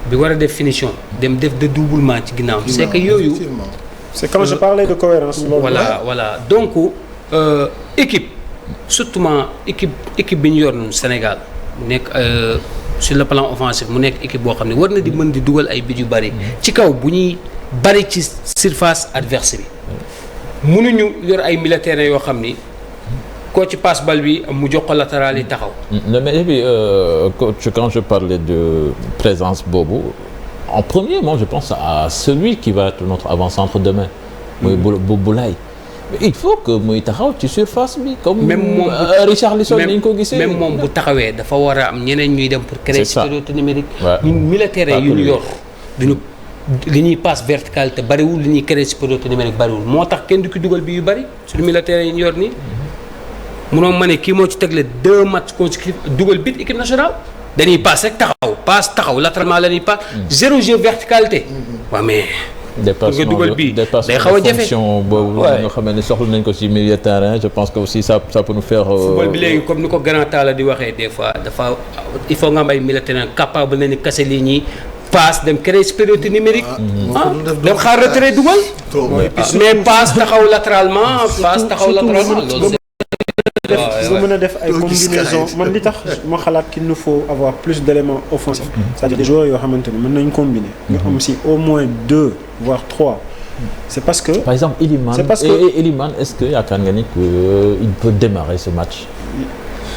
bi war a def finition dem def de doublement ci ginnaaw. C'est que yooyu. C'est quand je parlais de cohérence. Voilà donc équipe surtout équipe bi ñu yor noonu Sénégal mu nekk sur le plan offensif mu nekk équipe boo xam ne war na di mën di dugal ay bit yu bari ci kaw bu ñuy bari ci surface adverse bi mënuñu yor ay militaires yoo xam ni koo ci passe bal bi mu jox ko latéral yi taxaw. Mais puis quand je parlais de présence boobu en premier moi je pense à celui qui va être notre avant-centre demain mooy Boulaye. Il faut que muy taxaw ci surface bi comme même Richarlison ni ñu ko gisee même moom bu taxawee dafa war a am ñeneen ñuy dem pour créer supériorité numérique. ñun militaires yu ñu yor duñu li ñuy passe verticale te bariwul li ñuy créer supériorité numérique bariwul moo tax kenn du ko dugal bi yu bari suñu militaires yi ñu yor nii munoo ma ne kii moo ci tegle 2 matchs consécutifs dugal bit équipe nationale dañuy passe rek taxaw latéralement la ñuy passe 0 jeu verticalité waaw mais. dépassement de fonction boobu nga xam ne soxla nañ ko ci milieu de terrain je pense que aussi ça peut nous faire. football bi léegi comme ni ko grand Talla di waxee des fois il faut nga am ay milieu de terrain capable nañu casser ligne yi passe dem créer supériorité numérique. dem xaar retrait dugal. mais passe taxaw latéralement loolu nga mën a def ay combinaison man li tax ma xalaat qu'il nous faut avoir plus d'éléments offensifs c'est-à-dire des joueurs yoo xamante ne mën nañ combiner ñu am si au moins 2 voire 3 c'est parce que par exemple Iliman est-ce que yaakaar nga ni il peut démarrer ce match.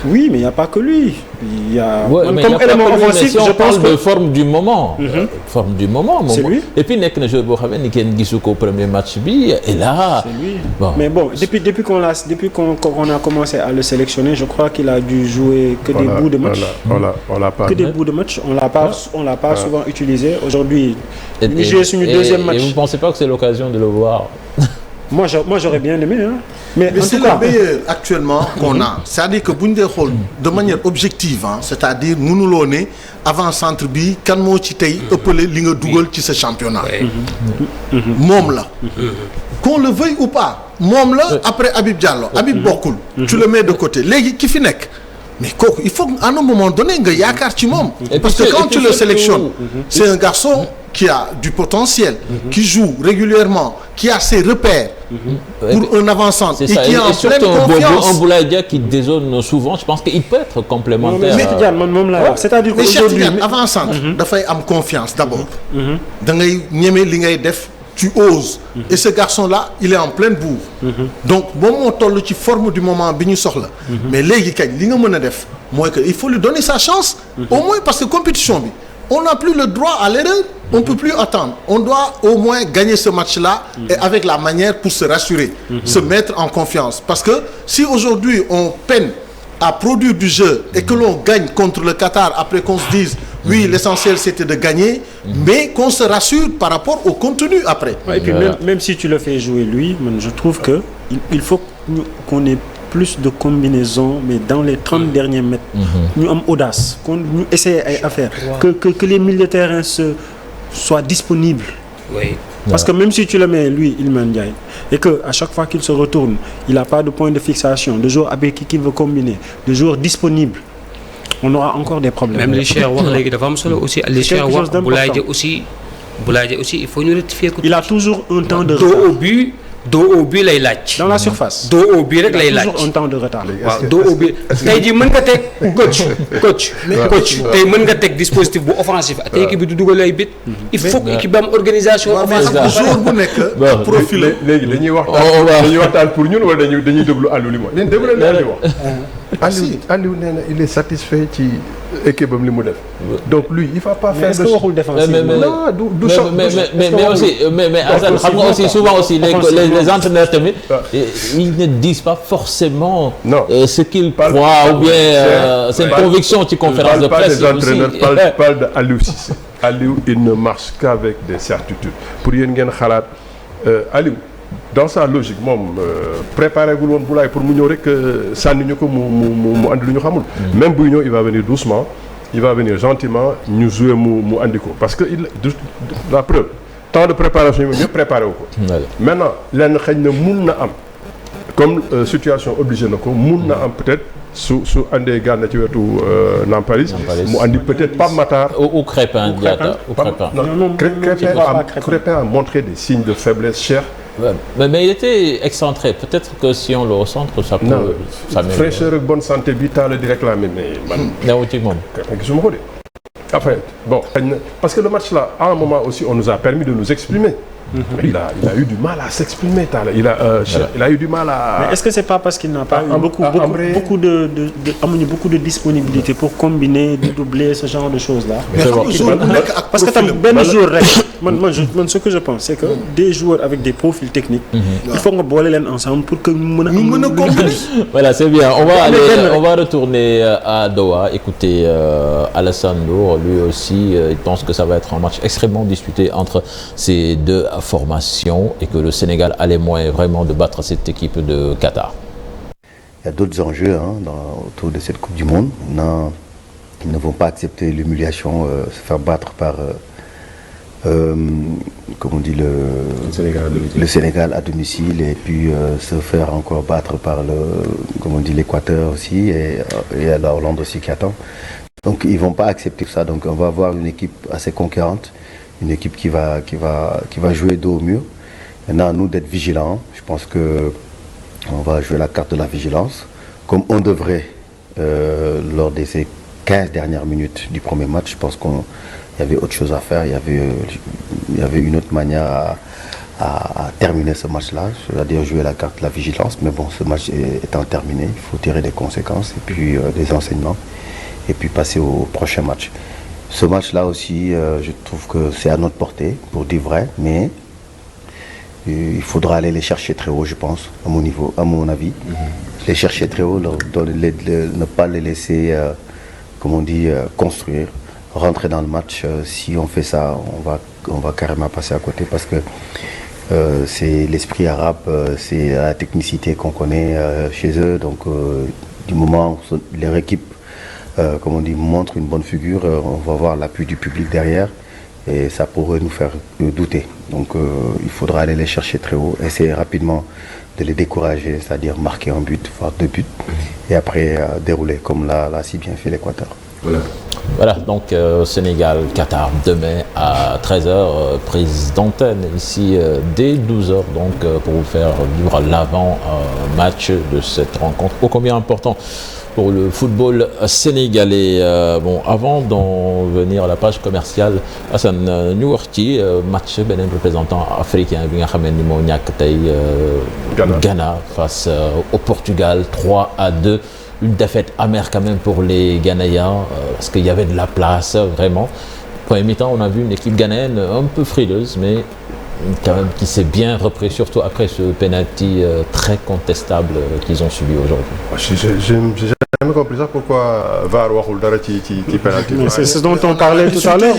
Oui, mais il n'y a pas que lui. Il y a comme élément offensif, si je pense que de forme du moment. Forme du moment. C'est lui. Et puis nekk na joueur boo xam ne ni kenn gisu ko premier match bi et là. C'est lui. Bon. Mais bon, depuis qu'on a commencé à le sélectionner, je crois qu'il a dû jouer que des bouts de match. On l'a pas. Que des bouts de match. On l'a pas souvent utilisé. Aujourd'hui, il joue sur le deuxième match. Et vous ne pensez pas que c'est l'occasion de le voir? Moi, j'aurais bien aimé, hein. Mais c'est le meilleur actuellement qu'on a. C'est-à-dire que bu ñu dee xool de manière objective, hein, c'est-à-dire mënuloo ne avant centre bi kan moo ci tey ëppale li nga dugal ci ce championnat. moom la. Qu'on le veuille ou pas moom la après Habib Diallo. Habib bokkul. Tu le mets de côté léegi ki fi nekk. Mais kooku il faut à un moment donné nga yaakaar ci moom. Parce que quand tu le sélectionnes, c'est un garçon qui a du potentiel, qui joue régulièrement, qui a ses repères pour un avant-centre et qui est en pleine confiance. Un Boulaye Dia qui dézone souvent, je pense qu'il peut être complémentaire. Mais Tidiane, moom la wax. C'est-à-dire qu'aujourd'hui avant-centre dafay am confiance d'abord. Da ngay ñeme li ngay def. Tu oses. Et ce garçon-là, il est en pleine bourre. Donc moom moo toll ci forme du moment bi ñu soxla. Mais léegi kañ li nga mën a def mooy que il faut lui donner sa chance. Au moins parce que compétition bi on n'a plus le droit à l'erreur. On ne peut plus attendre. On doit au moins gagner ce match-là et avec la manière pour se rassurer, se mettre en confiance. Parce que si aujourd'hui on peine à produire du jeu et que l'on gagne contre le Qatar après qu'on se dise oui, l'essentiel c'était de gagner, mais qu'on se rassure par rapport au contenu après. Ouais, et puis même si tu le fais jouer lui, je trouve que il faut qu'on ait plus de combinaisons, mais dans les 30 derniers mètres, nous avons audace, qu'on nous essaie à faire, que les milieux de terrain soient disponibles. Oui. Parce que même si tu le mets, lui, Iliman Ndiaye, et qu'à chaque fois qu'il se retourne, il n'a pas de point de fixation, de joueur avec qui il veut combiner, de joueurs disponibles, on aura encore des problèmes. Même les chers aussi, les chers Boulaye aussi, il faut nous rectifier. Il a toujours un temps de retard. Dos au but lay laaj. Dans la surface. Dos au but rek lay laaj. Toujours un temps de retard. waaw dos au but tey jii mën nga teg coach tey mën nga teg dispositif bu offensif ak équipe bi du dugal ay bit. il faut que équipe bi am organisation offensive. jour bu nekk profil. léegi dañuy waxtaan pour ñun wala dañuy déglu Aliou li mu wax. déglu leen Aliou wax. Aliou nee na il est satisfait ci équipe am li mu def. donc lui il va pas faire de waxul défensif. mais aussi mais Assane xam nga aussi souvent aussi les entraîneurs tamit ils ne disent pas forcément ce qu'ils croient ou bien c'est une conviction ci conférence de presse. Les entraîneurs parlent de Aliou Cissé. Aliou il ne marche qu'avec des certitudes pour yéen ngeen xalaat Aliou dans sa logique moom préparé gul woon Boulaye pour mu ñëw rek sànni ñu ko mu andi lu ñu xamul. même buy ñëw il va venir doucement il va venir gentiment ñu jouer mu andi ko parce que la preuve temps de préparation yi ñëpp préparé wu ko. maintenant lenn xëy na mun na am comme situation obligée na ko mun na am peut-être su andee Gana ci wetu Nampalys mu andi peut-être Pape Matar ou Crépin Diatta ou Crépin. Non, Crépin a montré des signes de faiblesse chère. Mais il était excentré. Peut-être que si on le recentre, ça peut s'améliorer. Fraîcheur et bonne santé bi temps la di réclamer mais man. newu ci moom. gisuma ko de. Après bon parce que le match là à un moment aussi on nous a permis de nous exprimer. Il a eu du mal à s'exprimer il a eu du mal à. Mais est-ce que c'est pas parce qu'il n'a pas eu beaucoup de disponibilité pour combiner, de doubler ce genre de choses là. Parce que tam benn jour rek man ce que je pense c'est que des joueurs avec des profils techniques. il faut nga boole leen ensemble pour que ñu mën a combiner. Voilà, c'est bien. On va retourner à Doha, écouter Alassane Ndour. Lui aussi, il pense que ça va être un match extrêmement disputé entre ces deux formations et que le Sénégal a les moyens vraiment de battre cette équipe de Qatar. Il y a d'autres enjeux autour de cette Coupe du Monde. Ils ne vont pas accepter l'humiliation, se faire battre par comme on dit le Sénégal à domicile et puis se faire encore battre par comme on dit l'Équateur aussi et la Hollande aussi qui attend. Donc ils vont pas accepter ça. Donc on va avoir une équipe assez conquérante, une équipe qui va jouer dos au mur. Maintenant à nous d'être vigilants. Je pense que on va jouer la carte de la vigilance comme on devrait lors de ces 15 dernières minutes du premier match. Je pense qu'il y avait autre chose à faire. Il y avait une autre manière à terminer ce match-là, c'est-à-dire jouer la carte de la vigilance. Mais bon, ce match étant terminé, il faut tirer des conséquences et puis des enseignements et puis passer au prochain match. Ce match-là aussi, je trouve que c'est à notre portée, pour dire vrai, mais il faudra aller les chercher très haut, je pense, à mon avis. Les chercher très haut, ne pas les laisser, comme on dit, construire, rentrer dans le match. Si on fait ça, on va carrément passer à côté parce que c'est l'esprit arabe, c'est la technicité qu'on connaît chez eux. Donc, du moment où leur équipe, comme on dit, montre une bonne figure, on va voir l'appui du public derrière et ça pourrait nous faire douter. Donc, il faudra aller les chercher très haut, essayer rapidement de les décourager, c'est-à-dire marquer un but, voire 2 buts, et après dérouler comme l'a si bien fait l'Équateur. Voilà, donc Sénégal-Qatar demain à 13h, prise d'antenne ici dès 12h donc pour vous faire vivre l'avant-match de cette rencontre ô combien important pour le football sénégalais. Bon, avant d'en venir à la page commerciale, Assane ñu wax ci match beneen représentant africain bi nga xam ne ni moo ñàkk tey Ghana face au Portugal 3-2. Une défaite amère quand même pour les Ghanéens parce qu'il y avait de la place vraiment. premier mi-temps, on a vu une équipe ghanéenne un peu frileuse, mais quand même qui s'est bien repris, surtout après ce penalty très contestable qu'ils ont subi aujourd'hui. J'ai jamais compris ça, pourquoi VAR waxul dara ci penalty. C'est ce dont on parlait tout à l'heure.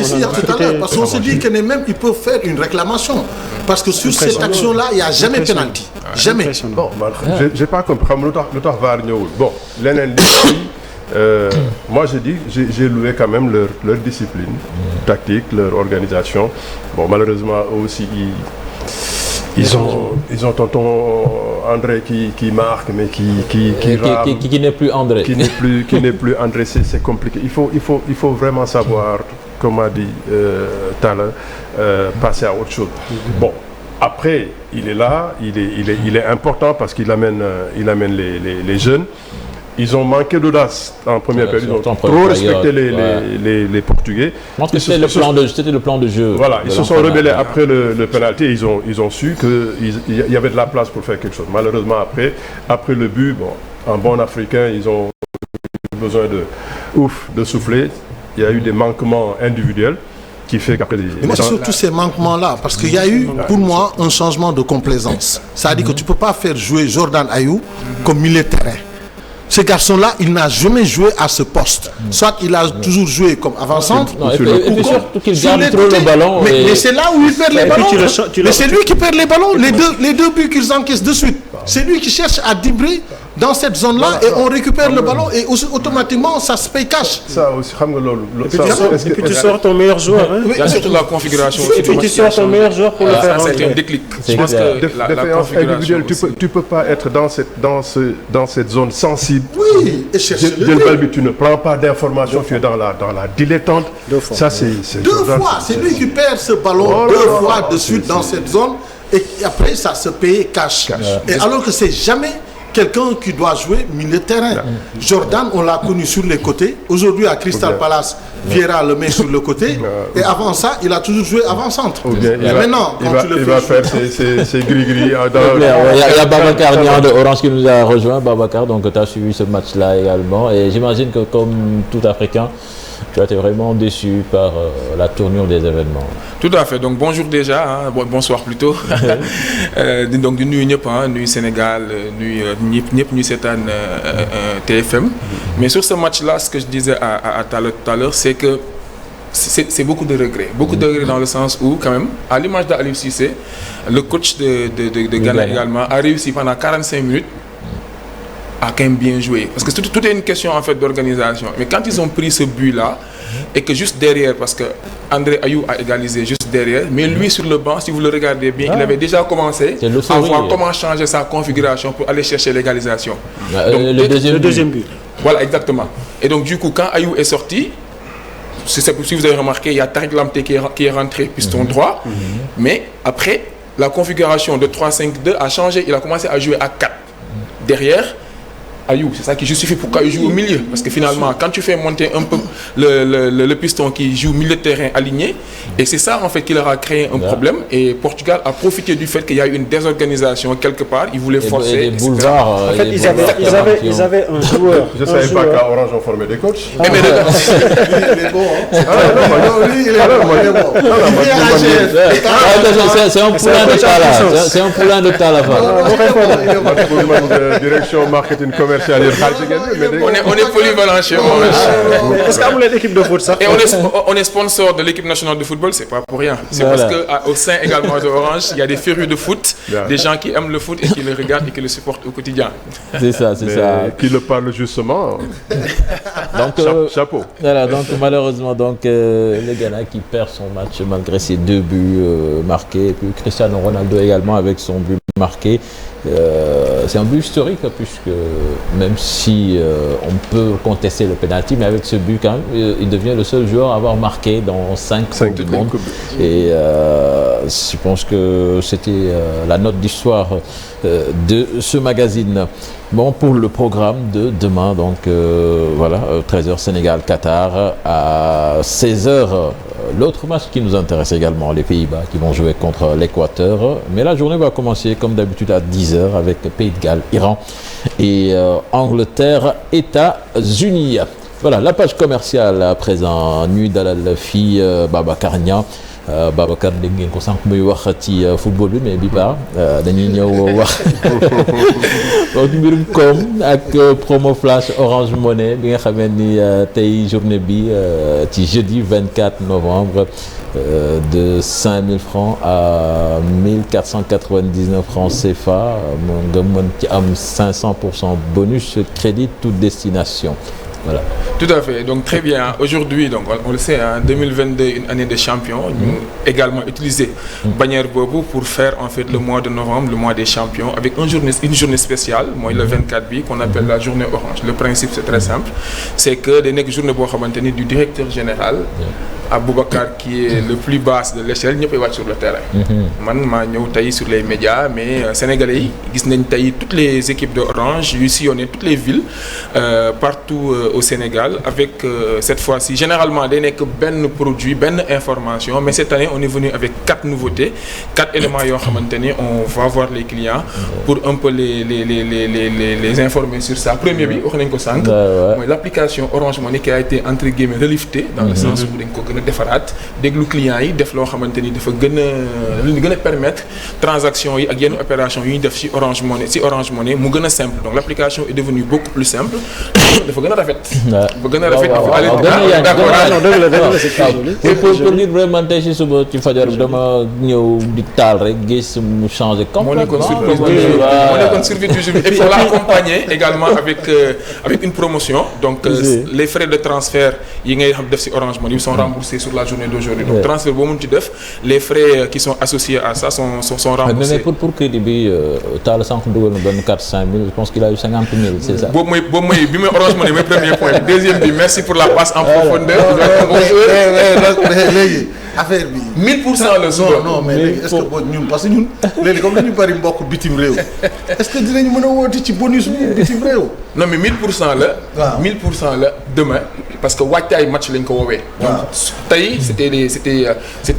Parce qu'on se dit que même ils peuvent faire une réclamation. Parce que sur cette action-là, il n'y a jamais penalty. Jamais. Bon, j'ai pas compris xam lu tax VAR ñëwul. Bon, leneen moi j'ai loué quand même leur discipline tactique, leur organisation. Bon, malheureusement eux aussi ils ont tonton André qui marque mais qui n'est plus André. Qui n'est plus André, c'est compliqué. Il faut vraiment savoir, comme a dit Talla, passer à autre chose. Bon, après il est là, il est important parce qu'il amène les jeunes. Ils ont manqué d'audace en première période, ils ont trop respecté les Portugais. Je pense que c'était le plan de jeu. Voilà, ils se sont rebellés après le penalty, ils ont su qu'il y avait de la place pour faire quelque chose. Malheureusement après le but, bon, en bon africain, ils ont eu besoin de souffler. Il y a eu des manquements individuels qui fait qu'après mais surtout ces manquements-là, parce qu'il y a eu pour moi un changement de complaisance. C'est-à-dire que tu ne peux pas faire jouer Jordan Ayew comme milieu de terrain. Ce garçon-là, il n'a jamais joué à ce poste. Soit il a toujours joué comme avant-centre, et puis surtout qu'il garde trop le ballon. Mais c'est là où il perd les ballons. Mais c'est lui qui perd les ballons. Les deux buts qu'ils encaissent de suite, c'est lui qui cherche à dribbler dans cette zone-là et on récupère le ballon et automatiquement ça se paye cash. Ça aussi, et puis tu sors ton meilleur joueur. Il y a surtout la configuration. Et puis tu sors ton meilleur joueur pour le faire rentrer. C'est un déclic. Je pense que la configuration tu peux pas être dans cette zone sensible. Oui, et chercher le but. Tu ne prends pas d'informations, tu es dans la dilettante. Ça c'est deux fois, c'est lui qui perd ce ballon deux fois de suite dans cette zone et après ça se paye cash. Et alors que c'est jamais quelqu'un qui doit jouer milieu de terrain. Jordan, on l'a connu sur les côtés. Aujourd'hui, à Crystal Palace, Vieira le met sur le côté. Et avant ça, il a toujours joué avant-centre. Et maintenant, quand tu le fais... Il va faire ses gris-gris. Il y a Babacar Niang de Orange qui nous a rejoint. Babacar, donc tu as suivi ce match-là également. Et j'imagine que comme tout Africain, tu as été vraiment déçu par la tournure des événements. Tout à fait. Donc bonjour déjà, bonsoir plutôt. Donc du nuyu ñëpp nuyu Sénégal, nuyu ñëpp ñu seetaan TFM. Mais sur ce match-là, ce que je disais à tout à l'heure, c'est que c'est beaucoup de regrets. Beaucoup de regrets dans le sens où, quand même, à l'image d'Aliou Cissé, le coach de Ghana également a réussi pendant 45 minutes a quand même bien joué. Parce que tout est une question en fait d'organisation. Mais quand ils ont pris ce but-là, et que juste derrière, parce que André Ayew a égalisé juste derrière, mais lui sur le banc, si vous le regardez bien, il avait déjà commencé à voir comment changer sa configuration pour aller chercher l'égalisation. Donc le deuxième but. Voilà, exactement. Et donc du coup, quand Ayew est sorti, si vous avez remarqué, il y a Tariq Lamptey qui est rentré piston droit, mais après, la configuration de 3-5-2 a changé, il a commencé à jouer à 4. Derrière, Ayew, c'est ça qui justifie pourquoi il joue au milieu. Parce que finalement, quand tu fais monter un peu le piston qui joue milieu de terrain aligné, et c'est ça en fait qui leur a créé un problème. Et Portugal a profité du fait qu'il y a eu une désorganisation quelque part. Ils voulaient forcer. En fait, ils avaient un joueur. Je ne savais pas qu'à Orange on formait des coachs. Mais il est bon. C'est un poulain de Talla. C'est un poulain de Talla. Direction marketing commercial. On est polyvalent chez moi. Est-ce que vous êtes équipe de foot ça? Et on est sponsor de l'équipe nationale de football, c'est pas pour rien. C'est parce qu'au sein également de Orange, il y a des férus de foot, des gens qui aiment le foot et qui le regardent et qui le supportent au quotidien. C'est ça. Qui le parle justement. Donc, chapeau. Voilà, donc malheureusement, le Ghana qui perd son match malgré ses 2 buts marqués. Et puis Cristiano Ronaldo également avec son but marqué. C'est un but historique puisque même si on peut contester le penalty, mais avec ce but quand même, il devient le seul joueur à avoir marqué dans 5 Coupes du Monde. Et je pense que c'était la note d'histoire de ce magazine. Bon, pour le programme de demain, donc voilà, 13h Sénégal-Qatar, à 16h, l'autre match qui nous intéresse également, les Pays-Bas qui vont jouer contre l'Équateur. Mais la journée va commencer comme d'habitude à 10h avec Pays de Galles, Iran et Angleterre, États-Unis. voilà la page commerciale à présent ñuy dalal fii Babacar Niang Babacar dégg ngeen ko sànq muy wax ci football bi mais bi baax dañuy ñëw wax mbirum koom ak promo flash Orange Money bi nga xamee ni tey journée bi ci jeudi 24 novembre de 5000 francs à 1499 francs CFA nga mën ci am 500% bonus crédit toute destination. Voilà. Tout à fait. Donc très bien. Aujourd'hui, donc on le sait, hein, 2022, une année de champions. Nous également utilisé bannière Bobo pour faire en fait le mois de novembre, le mois des champions, avec une journée spéciale, moi le 24 bi qu'on appelle la journée orange. Le principe c'est très simple, c'est que des nekk journée boo xamante ni du directeur général Aboubacar qui est le plus bas de l'échelle ñëppay wàcc sur le terrain. Man maa ñëw tey sur les médias mais sénégalais yi gis nañ tey toutes les équipes de Orange yu sillonné toutes les villes partout au Sénégal avec cette fois-ci généralement day nekk benn produit benn information mais cette année on est venu avec 4 nouveautés 4 éléments yoo xamante ni on va voir les clients pour un peu les informer sur ça. Premier bi wax nañ ko sànq mooy l'application Orange Money qui a été entre guillemets reliftée dans le sens où dañ ko gën a defaraat déglu clients yi def loo xamante ni dafa gën a permettre transaction yi ak yenn opération yi ñuy def ci Orange Money mu gën a simple donc l'application est devenue beaucoup plus simple dafa gën a rafet. dafa gën a rafet pour dire vraiment tey ci suba ci fajar dama ñëw di taal rek gis mu changer complètement. moo nekkoon surprise du jour et puis on l'a accompagné également avec une promotion donc les frais de transfert yi ngay xam def ci Orange Money sont remboursés sur la journée d'aujourd'hui donc transfert boo mën ci def les frais qui sont associés à ça sont remboursés. mais pour crédit bi taal sànq dugal na benn 400 000 je pense qu'il a eu 50 000 c'est ça. boobu mooy bi mooy Orange Money mooy premier point deuxième bi merci pour la passe en profondeur. léegi affaire bi. 1000% la suba. non mais léegi est-ce que ñun parce que ñun léegi comme dañu bari mbokk bitim réew est-ce que dinañu mën a woote ci bonus bu bitim réew. non mais 1000% la. waaw 1000% la demain parce que waajtaay match lañ ko woowee. waaw tey c'était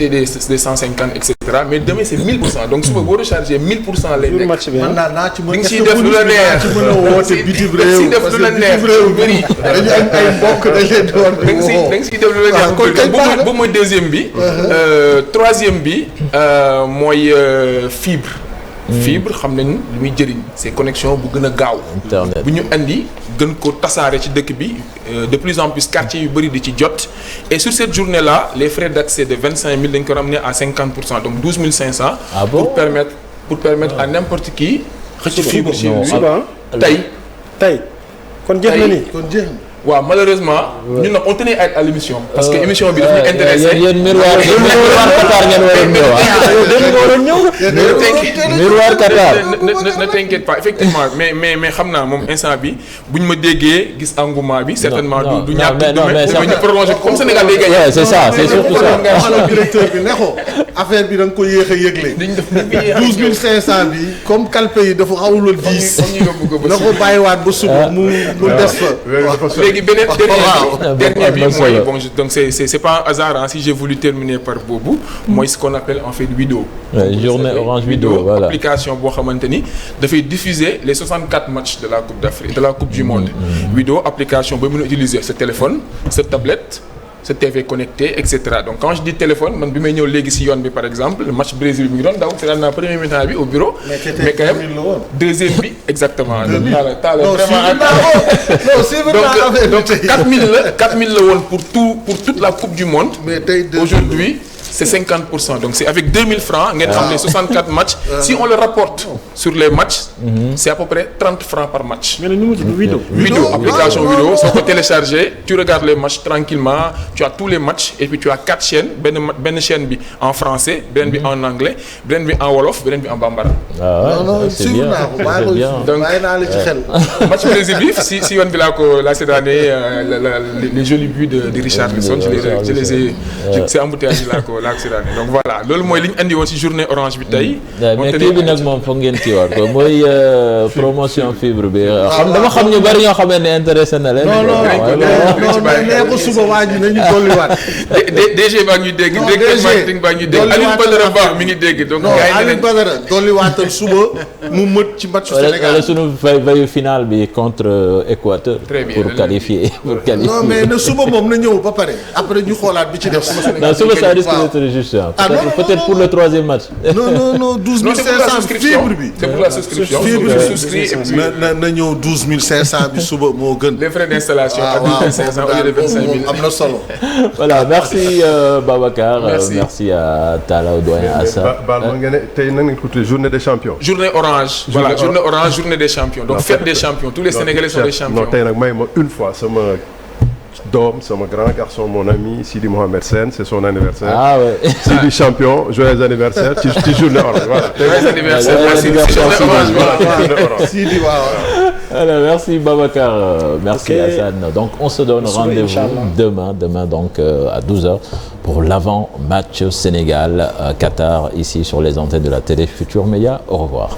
des 150 et cetera mais demain c'est 1000% donc suba boo recharger 1000% lay nekk. match bi naa ci mën a ci def lu la neex ci mën a woote bitim réew parce que bitim réew bëri dañu am ay mbokk dañ leen doon. da nga siy def lu la neex kon boobu mooy deuxième bi. Troisième bi mooy fibre. Fibre xam nañ lu muy jëriñ c'est connexion bu gën a gaaw. bu ñu andi gën ko tasaare ci dëkk bi de plus en plus quartier yu bëri di ci jot et sur cette journée-là les frais d'accès de 25 000 dañ ko ramener à 50% donc 12 500. Ah bon? pour permettre à n'importe qui. xëcc fibre chez lui tey kon jeex na ni kon jeex na. waaw malheureusement ñun nag on tenait à l'émission parce que émission bi daf ñu intéressé. yéen miroir Qatar ngeen waroon ñëw miroir Qatar. ne t'inquiète pas effectivement mais xam naa moom instant bi bu ñu ma déggee gis engouement bi certainement du ñàkk mais ñu prolongé comme Sénégal day gagné. c'est ça c'est surtout ça. waxal directeur bi ne ko affaire bi da nga ko yéex a yëgle. 12 500 bi comme calpe yi dafa xawul woon 10. na ko bàyyiwaat ba suba mu des fa. léegi beneen dernier bi mooy bon donc c'est pas un hasard hein, si j'ai voulu terminer par boobu mooy ce qu'on appelle en fait Wido. journée Orange Wido voilà application boo xamante ni dafay diffuser les 64 matchs de la Coupe d'Afrique de la Coupe du Monde. Wido application ba mën a utiliser sa téléphone sa tablette sa TV connecté et cetera donc quand je dis téléphone man bi may ñëw léegi si yoon bi par exemple le match Brésil bi ngi doon daw c'est dans la première mi-temps bi au bureau. mais quand même deuxième bi exactement. taala vraiment donc 4000 la woon pour toute la Coupe du Monde. mais tey aujourd'hui c'est 50% donc c'est avec 2000 francs ngeen xam ne 64 matchs si on le rapporte sur les matchs c'est à peu près 30 francs par match. mais nu mu tudd Wido application Wido soo ko télécharger tu regardes les matchs tranquillement tu as tous les matchs et puis tu as 4 chaînes benn chaîne bi en français beneen bi en anglais beneen bi en wolof beneen bi en bambara. non c'est bien donc bàyyi naa la ci xel. match Brésil bi si yoon bi laa seetaane les jolis buts de Richarlison je les ai c'est embouteillage laa ko donc voilà loolu mooy li ñu andi woon ci journée Orange bi tey. mais kii bi nag moom foog ngeen kiiwaat ko mooy promotion fibre bi. dama xam ñu bari ñoo xamante ne intéressé na leen. non nee ko suba waa ji nañu dolliwaat. DG baa ngi dégg. non directeur marketing baa ngi dégg. Aliou Badara Ba mi ngi dégg. donc gars yi Aliou Badara dolli waatal suba mu mët ci match Sénégal. wala sunu veille finale bi contre Équateur. Très bien. pour qualifier. non mais ne suba moom na ñëw ba pare après ñu xoolaat bi ci def. non suba ça risque d'être juste peut-être pour le troisième match. non 12 500 fibre bi. c'est pour la souscription. fibre bi souscrit et puis na ñëw 12 500 bi suba moo gën. les frais d'installation. waaw 500 au lieu de 25 000. am na solo. voilà merci Babacar. merci à Talla doyen Assa. baal ma nga ne tey nan nga ko tuddee journée des champions. journée orange. voilà journée orange journée des champions. donc fête des champions tous les Sénégalais sont des champions. non tey nag may ma une fois sama doom sama grand garçon mon ami Sidi Mohamed Sène c'est son anniversaire. ah ouais. Sidi champion joyeux anniversaire ci journée orange voilà. joyeux anniversaire merci journée orange voilà. Sidi waaw. Alors, merci Babacar, merci Hassan. Donc on se donne rendez-vous demain donc à 12h pour l'avant-match Sénégal Qatar ici sur les antennes de la télé Futur Média. Au revoir.